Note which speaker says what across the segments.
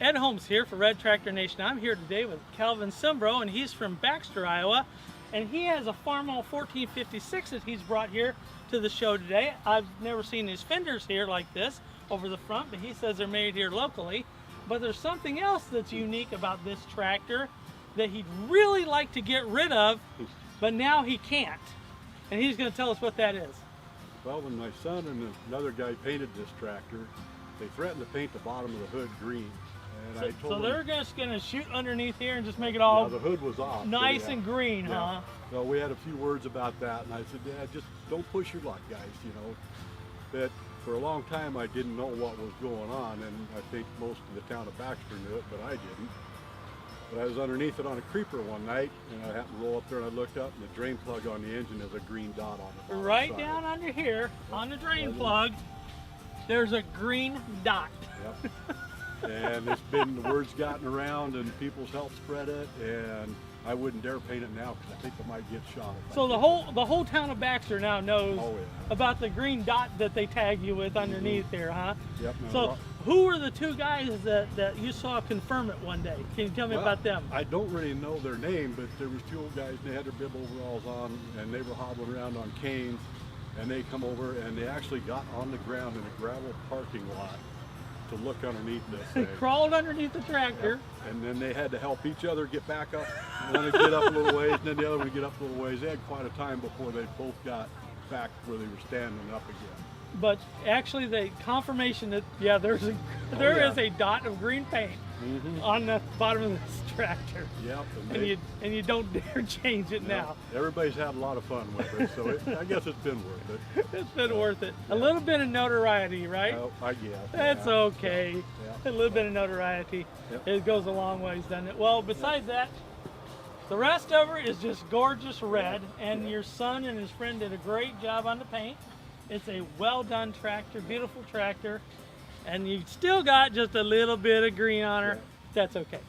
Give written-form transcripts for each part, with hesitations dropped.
Speaker 1: Ed Holmes here for Red Tractor Nation. I'm here today with Calvin Simbro, and he's from Baxter, Iowa. And he has a Farmall 1456 that he's brought here to the show today. I've never seen his fenders here like this over the front, but he says they're made here locally. But there's something else that's unique about this tractor that he'd really like to get rid of, but now he can't. And he's going to tell us what that is.
Speaker 2: Well, when my son and another guy painted this tractor, they threatened to paint the bottom of the hood green. And I told
Speaker 1: so they're just going to shoot underneath here and just make it all
Speaker 2: the hood was off,
Speaker 1: nice and green, huh?
Speaker 2: So we had a few words about that, and I said, Dad, just don't push your luck, guys, you know. But for a long time, I didn't know what was going on, and I think most of the town of Baxter knew it, but I didn't. But I was underneath it on a creeper one night, and I happened to roll up there, and I looked up, and the drain plug on the engine is a green dot on the bottom
Speaker 1: Right
Speaker 2: side.
Speaker 1: down under here, on the drain plug, there's a green dot.
Speaker 2: Yep. And it's been, the word's gotten around and people's helped spread it, and I wouldn't dare paint it now because I think I might get shot.
Speaker 1: So the whole town of Baxter now knows about the green dot that they tag you with underneath here, huh?
Speaker 2: Yep.
Speaker 1: So who were the two guys that you saw confirm it one day? Can you tell me about them?
Speaker 2: I don't really know their name, but there was two old guys, they had their bib overalls on, and they were hobbling around on canes, and they come over and they actually got on the ground in a gravel parking lot to look underneath this
Speaker 1: They
Speaker 2: thing.
Speaker 1: crawled underneath the tractor.
Speaker 2: Yep. And then they had to help each other get back up. One would get up a little ways, and then the other would get up a little ways. They had quite a time before they both got back where they were standing up again.
Speaker 1: But actually, the confirmation that there is a dot of green paint on the bottom of this tractor.
Speaker 2: Yep.
Speaker 1: And you don't dare change it now.
Speaker 2: Everybody's had a lot of fun with it, so I guess it's been worth it.
Speaker 1: It's been worth it. A little bit of notoriety, right?
Speaker 2: I guess.
Speaker 1: That's okay. A little bit of notoriety. It goes a long ways, doesn't it? Well, besides that, the rest of it is just gorgeous red, and your son and his friend did a great job on the paint. It's a well done tractor, beautiful tractor, and you still got just a little bit of green on her. That's okay.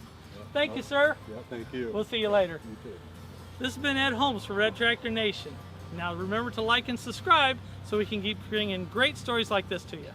Speaker 1: Thank you, sir.
Speaker 2: Yeah, thank you.
Speaker 1: We'll see you later.
Speaker 2: You too.
Speaker 1: This has been Ed Holmes for Red Tractor Nation. Now remember to like and subscribe so we can keep bringing great stories like this to you.